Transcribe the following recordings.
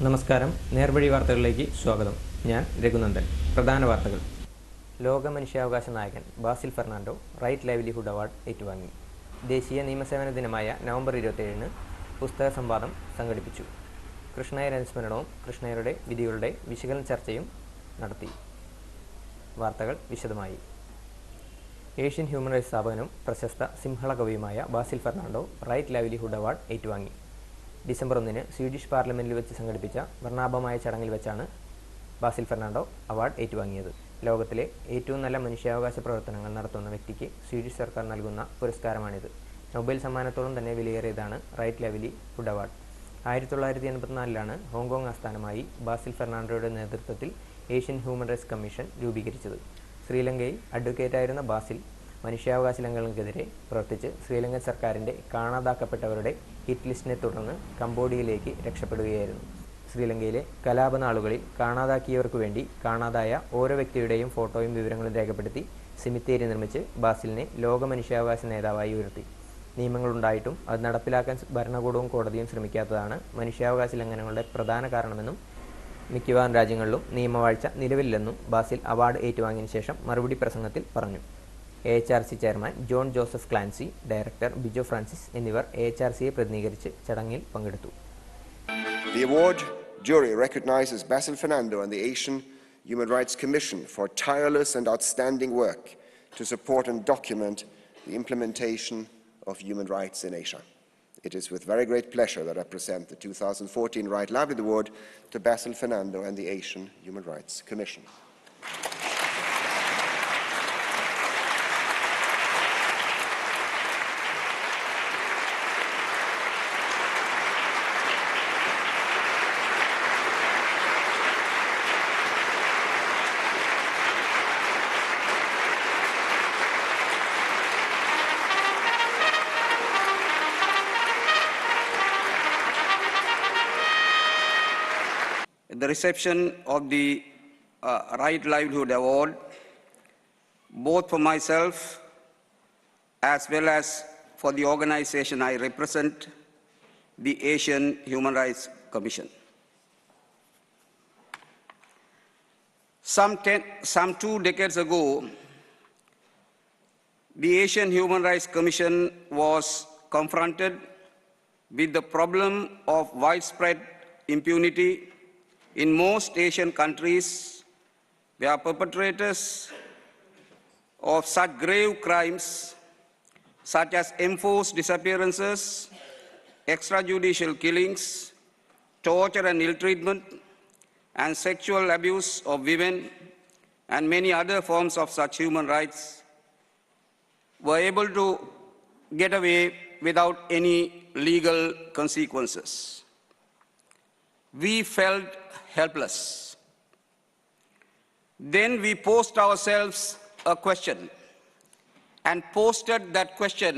നമസ്കാരം, നേർവഴി വാർത്തകളിലേക്ക് സ്വാഗതം. ഞാൻ രഘുനന്ദൻ. പ്രധാന വാർത്തകൾ. ലോക മനുഷ്യാവകാശ നായകൻ Basil Fernando right livelihood award ഏറ്റുവാങ്ങി. ദേശീയ നിയമസേവന ദിനമായ നവംബർ 27-ന് പുസ്തക സംവാദം സംഘടിപ്പിച്ചു. കൃഷ്ണയർ അനുസ്മരണവും കൃഷ്ണയരുടെ വിധികളുടെ വിശകലന ചർച്ചയും നടത്തി. വാർത്തകൾ വിശദമായി. ഏഷ്യൻ ഹ്യൂമൻ റൈറ്റ്സ് സ്ഥാപകനും പ്രശസ്ത സിംഹള കവിയുമായ Basil Fernando right livelihood award ഏറ്റുവാങ്ങി. ഡിസംബർ 1-ന് സ്വീഡിഷ് പാർലമെൻറ്റിൽ വെച്ച് സംഘടിപ്പിച്ച വർണ്ണാഭമായ ചടങ്ങിൽ വെച്ചാണ് ബാസിൽ ഫെർണാണ്ടോ അവാർഡ് ഏറ്റുവാങ്ങിയത്. ലോകത്തിലെ ഏറ്റവും നല്ല മനുഷ്യാവകാശ പ്രവർത്തനങ്ങൾ നടത്തുന്ന വ്യക്തിക്ക് സ്വീഡിഷ് സർക്കാർ നൽകുന്ന പുരസ്കാരമാണിത്. നൊബേൽ സമ്മാനത്തോളം തന്നെ വിലയേറിയതാണ് റൈറ്റ് ലൈവ്ലിഹുഡ് അവാർഡ്. 1984-ലാണ് ഹോങ്കോങ് ആസ്ഥാനമായി ബാസിൽ ഫെർണാണ്ടോയുടെ നേതൃത്വത്തിൽ ഏഷ്യൻ ഹ്യൂമൻ റൈറ്റ്സ് കമ്മീഷൻ രൂപീകരിച്ചത്. ശ്രീലങ്കയിൽ അഡ്വക്കേറ്റായിരുന്ന ബാസിൽ മനുഷ്യാവകാശ ലംഘനങ്ങൾക്കെതിരെ പ്രവർത്തിച്ച് ശ്രീലങ്കൻ സർക്കാരിൻ്റെ കാണാതാക്കപ്പെട്ടവരുടെ ഹിറ്റ് ലിസ്റ്റിനെ തുടർന്ന് കംബോഡിയയിലേക്ക് രക്ഷപ്പെടുകയായിരുന്നു. ശ്രീലങ്കയിലെ കലാപനാളുകളിൽ കാണാതാക്കിയവർക്കു വേണ്ടി കാണാതായ ഓരോ വ്യക്തിയുടെയും ഫോട്ടോയും വിവരങ്ങളും രേഖപ്പെടുത്തി സെമിത്തേരി നിർമ്മിച്ച് ബാസിലിനെ ലോക മനുഷ്യാവകാശ നേതാവായി ഉയർത്തി. നിയമങ്ങളുണ്ടായിട്ടും അത് നടപ്പിലാക്കാൻ ഭരണകൂടവും കോടതിയും ശ്രമിക്കാത്തതാണ് മനുഷ്യാവകാശ ലംഘനങ്ങളുടെ പ്രധാന കാരണമെന്നും മിക്കവാറും രാജ്യങ്ങളിലും നിയമവാഴ്ച നിലവിലില്ലെന്നും ബാസിൽ അവാർഡ് ഏറ്റുവാങ്ങിയതിനു ശേഷം മറുപടി പ്രസംഗത്തിൽ പറഞ്ഞു. AHRC chairman John Joseph Clancy, director Bijo Francis എന്നിവർ AHRCയെ പ്രതിനിധീകരിച്ച് ചടങ്ങിൽ പങ്കെടുത്തു. The award jury recognizes Basil Fernando and the Asian Human Rights Commission for tireless and outstanding work to support and document the implementation of human rights in Asia. It is with very great pleasure that I present the 2014 Right Livelihood Award to Basil Fernando and the Asian Human Rights Commission. The reception of the Right Livelihood Award, both for myself as well as for the organization I represent, the Asian Human Rights Commission. Some 2 decades ago, the Asian Human Rights Commission was confronted with the problem of widespread impunity in most Asian countries where perpetrators of such grave crimes such as enforced disappearances, extrajudicial killings, torture and ill-treatment, and sexual abuse of women and many other forms of such human rights were able to get away without any legal consequences. We felt helpless. Then we posed ourselves a question and posted that question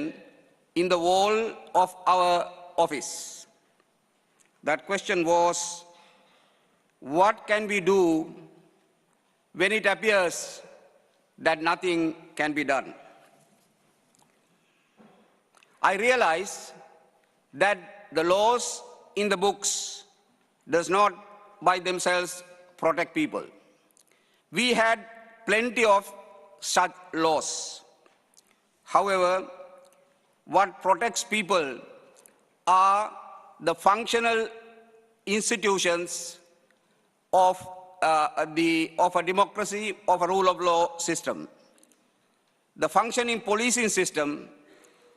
in the wall of our office. That question was, what can we do when it appears that nothing can be done? I realized that the laws in the books does not by themselves protect people. We had plenty of such laws. However, what protects people are the functional institutions of a democracy, of a rule of law system. The functioning policing system,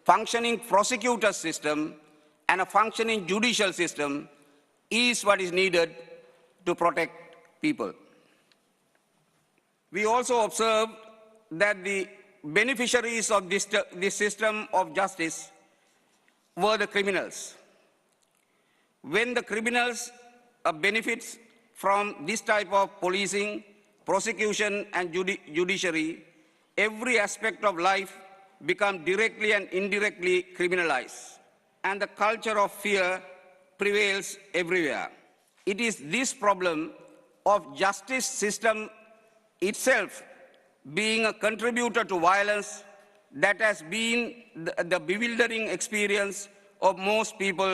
functioning prosecutor system, and a functioning judicial system is what is needed to protect people. We also observed that the beneficiaries of this system of justice were the criminals. When the criminals benefits from this type of policing, prosecution, and judiciary, every aspect of life becomes directly and indirectly criminalized, and the culture of fear prevails everywhere. It is this problem of justice system itself being a contributor to violence that has been the bewildering experience of most people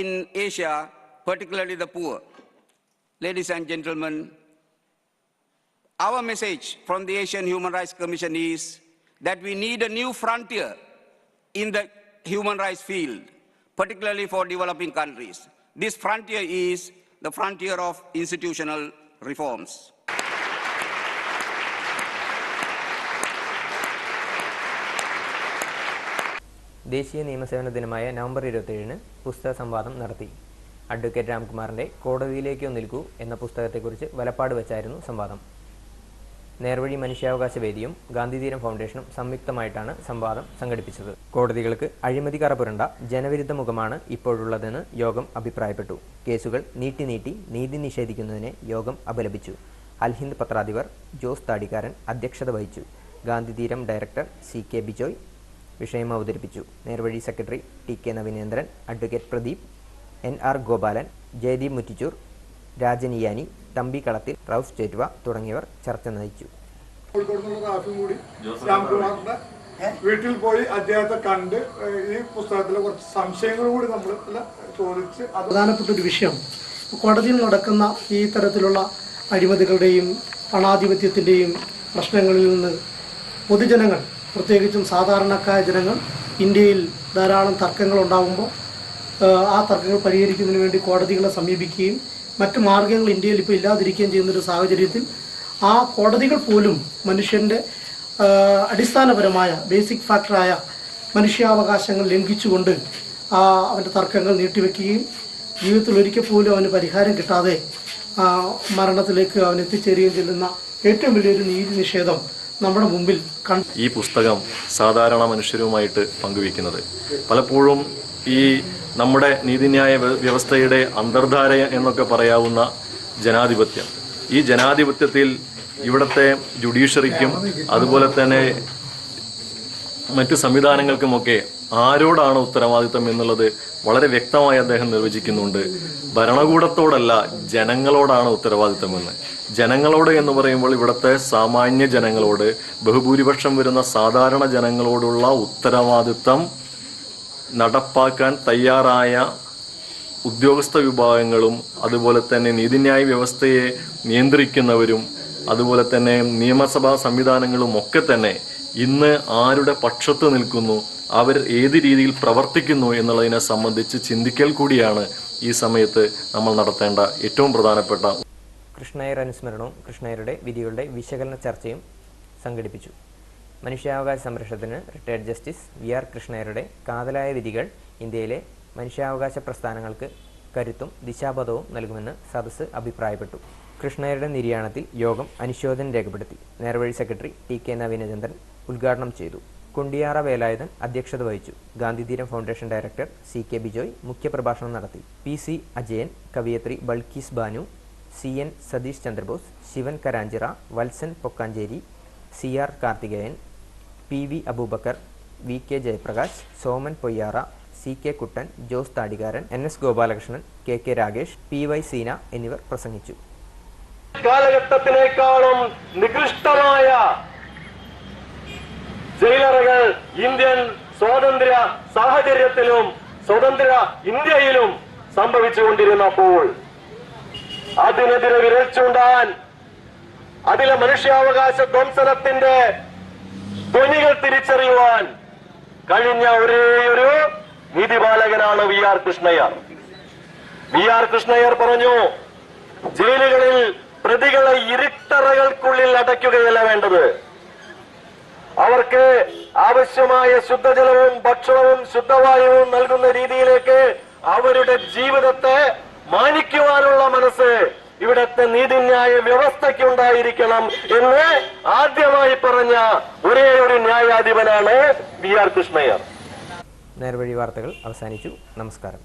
in Asia particularly the poor. Ladies and gentlemen, our message from the Asian Human Rights Commission is that we need a new frontier in the human rights field, particularly for developing countries. This frontier is the frontier of institutional reforms. ദേശീയ നിയമസേവന ദിനമായ November 27-ന് പുസ്തക സംവാദം നടത്തി. Advocate രാംകുമാറിൻ്റെ കോടതിയിലേക്കോ നിൽക്കൂ എന്ന പുസ്തകത്തെക്കുറിച്ച് വലപ്പാട് വെച്ചായിരുന്നു സംവാദം. നേർവഴി മനുഷ്യാവകാശ വേദിയും ഗാന്ധിതീരം ഫൗണ്ടേഷനും സംയുക്തമായിട്ടാണ് സംവാദം സംഘടിപ്പിച്ചത്. കോടതികൾക്ക് അഴിമതി കറപുരണ്ട ജനവിരുദ്ധ മുഖമാണ് ഇപ്പോഴുള്ളതെന്ന് യോഗം അഭിപ്രായപ്പെട്ടു. കേസുകൾ നീട്ടി നീതി നിഷേധിക്കുന്നതിനെ യോഗം അപലപിച്ചു. അൽഹിന്ദ് പത്രാധിപർ ജോസ് താടിക്കാരൻ അധ്യക്ഷത വഹിച്ചു. ഗാന്ധിതീരം ഡയറക്ടർ CK ബിജോയ് വിഷയം അവതരിപ്പിച്ചു. Nervazhi secretary TK Naveenendran, advocate Pradeep, NR Gopalan, Jayadeep Muttichur, Rajan Iyani, Thampi Kalathil, Rauf Chettuva തുടങ്ങിയവർ ചർച്ച നയിച്ചു. വീട്ടിൽ പോയി അദ്ദേഹത്തെ കണ്ട് ഈ പുസ്തകത്തിലെ കുറച്ച് സംശയങ്ങൾ കൂടി നമ്മൾ ചോദിച്ച് പ്രധാനപ്പെട്ട ഒരു വിഷയം, കോടതിയിൽ നടക്കുന്ന ഈ തരത്തിലുള്ള അഴിമതികളുടെയും പണാധിപത്യത്തിൻ്റെയും പ്രശ്നങ്ങളിൽ നിന്ന് പൊതുജനങ്ങൾ, പ്രത്യേകിച്ചും സാധാരണക്കാരായ ജനങ്ങൾ, ഇന്ത്യയിൽ ധാരാളം തർക്കങ്ങൾ ഉണ്ടാകുമ്പോൾ ആ തർക്കങ്ങൾ പരിഹരിക്കുന്നതിന് വേണ്ടി കോടതികളെ സമീപിക്കുകയും മറ്റ് മാർഗങ്ങൾ ഇന്ത്യയിൽ ഇപ്പോൾ ഇല്ലാതിരിക്കുകയും ചെയ്യുന്നൊരു സാഹചര്യത്തിൽ ആ കോടതികൾ പോലും മനുഷ്യൻ്റെ അടിസ്ഥാനപരമായ ബേസിക് ഫാക്ടറായ മനുഷ്യാവകാശങ്ങൾ ലംഘിച്ചുകൊണ്ട് അവൻ്റെ തർക്കങ്ങൾ നീട്ടിവെക്കുകയും ജീവിതത്തിൽ ഒരിക്കൽ പോലും അവന് പരിഹാരം കിട്ടാതെ മരണത്തിലേക്ക് അവൻ എത്തിച്ചേരുകയും ചെയ്യുന്ന ഏറ്റവും വലിയൊരു നീതി നിഷേധം നമ്മുടെ മുമ്പിൽ ഈ പുസ്തകം സാധാരണ മനുഷ്യരുമായിട്ട് പങ്കുവയ്ക്കുന്നത് പലപ്പോഴും ഈ നമ്മുടെ നീതിന്യായ വ്യവസ്ഥയുടെ അന്തർധാര എന്നൊക്കെ പറയാവുന്ന ജനാധിപത്യം, ഈ ജനാധിപത്യത്തിൽ ഇവിടുത്തെ ജുഡീഷ്യറിക്കും അതുപോലെ തന്നെ മറ്റു സംവിധാനങ്ങൾക്കുമൊക്കെ ആരോടാണ് ഉത്തരവാദിത്തം എന്നുള്ളത് വളരെ വ്യക്തമായി അദ്ദേഹം നിർവചിക്കുന്നുണ്ട്. ഭരണകൂടത്തോടല്ല, ജനങ്ങളോടാണ് ഉത്തരവാദിത്തമെന്ന്. ജനങ്ങളോട് എന്ന് പറയുമ്പോൾ ഇവിടുത്തെ സാമാന്യ ജനങ്ങളോട്, ബഹുഭൂരിപക്ഷം വരുന്ന സാധാരണ ജനങ്ങളോടുള്ള ഉത്തരവാദിത്തം നടപ്പാക്കാൻ തയ്യാറായ ഉദ്യോഗസ്ഥ വിഭാഗങ്ങളും അതുപോലെ തന്നെ നീതിന്യായ വ്യവസ്ഥയെ നിയന്ത്രിക്കുന്നവരും അതുപോലെ തന്നെ നിയമസഭാ സംവിധാനങ്ങളും ഒക്കെ തന്നെ ഇന്ന് ആരുടെ പക്ഷത്ത് നിൽക്കുന്നു, അവർ ഏത് രീതിയിൽ പ്രവർത്തിക്കുന്നു എന്നുള്ളതിനെ സംബന്ധിച്ച് ചിന്തിക്കൽ കൂടിയാണ് ഈ സമയത്ത് നമ്മൾ നടത്തേണ്ട ഏറ്റവും പ്രധാനപ്പെട്ട. കൃഷ്ണയ്യർ അനുസ്മരണവും കൃഷ്ണയ്യരുടെ വിധികളുടെ വിശകലന ചർച്ചയും സംഘടിപ്പിച്ചു. മനുഷ്യാവകാശ സംരക്ഷണത്തിന് റിട്ടയർഡ് ജസ്റ്റിസ് VR കൃഷ്ണയ്യരുടെ കാതലായ വിധികൾ ഇന്ത്യയിലെ മനുഷ്യാവകാശ പ്രസ്ഥാനങ്ങൾക്ക് കരുത്തും ദിശാബോധവും നൽകുമെന്ന് സദസ്സ് അഭിപ്രായപ്പെട്ടു. കൃഷ്ണയ്യരുടെ നിര്യാണത്തിൽ യോഗം അനുശോചനം രേഖപ്പെടുത്തി. നേർവഴി സെക്രട്ടറി TK നവീനചന്ദ്രൻ ഉദ്ഘാടനം ചെയ്തു. കുണ്ടിയാറ വേലായുധൻ അധ്യക്ഷത വഹിച്ചു. ഗാന്ധിതീരം ഫൗണ്ടേഷൻ ഡയറക്ടർ CK ബിജോയ് മുഖ്യപ്രഭാഷണം നടത്തി. PC Ajayan, കവിയത്രി Balkees Banu, CN Satheesh Chandrabose, Shivan Karanchira, Valsan Pokkancheri, CR Karthikeyan, PV Abubakar, VK Jayaprakash, Soman Poyyara, CK കുട്ടൻ, Jose താടികാരൻ, NS Gopalakrishnan, KK Ragesh, PY Seena എന്നിവർ പ്രസംഗിച്ചു. കാലഘട്ടത്തിനേക്കാളും നികൃഷ്ടമായ ജയിലറുകൾ ഇന്ത്യൻ സ്വാതന്ത്ര്യ സാഹചര്യത്തിലും സ്വതന്ത്ര ഇന്ത്യയിലും സംഭവിച്ചുകൊണ്ടിരുന്നപ്പോൾ അതിനെതിരെ വിരൽ ചൂണ്ടാൻ, അതിലെ മനുഷ്യാവകാശ ധ്വംസനത്തിന്റെ ധ്വനികൾ തിരിച്ചറിയുവാൻ കഴിഞ്ഞ ഒരേയൊരു നീതിപാലകനാണ് VR കൃഷ്ണയ്യർ. VR കൃഷ്ണയ്യർ പറഞ്ഞു, ജയിലുകളിൽ പ്രതികളെ ഇരുട്ടറകൾക്കുള്ളിൽ അടയ്ക്കുകയല്ല വേണ്ടത്, അവർക്ക് ആവശ്യമായ ശുദ്ധജലവും ഭക്ഷണവും ശുദ്ധവായുവും നൽകുന്ന രീതിയിലേക്ക് അവരുടെ ജീവിതത്തെ മാനിക്കുവാനുള്ള മനസ്സ് ഇവിടത്തെ നീതിന്യായ വ്യവസ്ഥയ്ക്കുണ്ടായിരിക്കണം എന്ന് ആദ്യമായി പറഞ്ഞ ഒരേ ഒരു ന്യായാധിപനാണ് VR കൃഷ്ണയ്യർ. നേർവഴി വാർത്തകൾ അവസാനിച്ചു. നമസ്കാരം.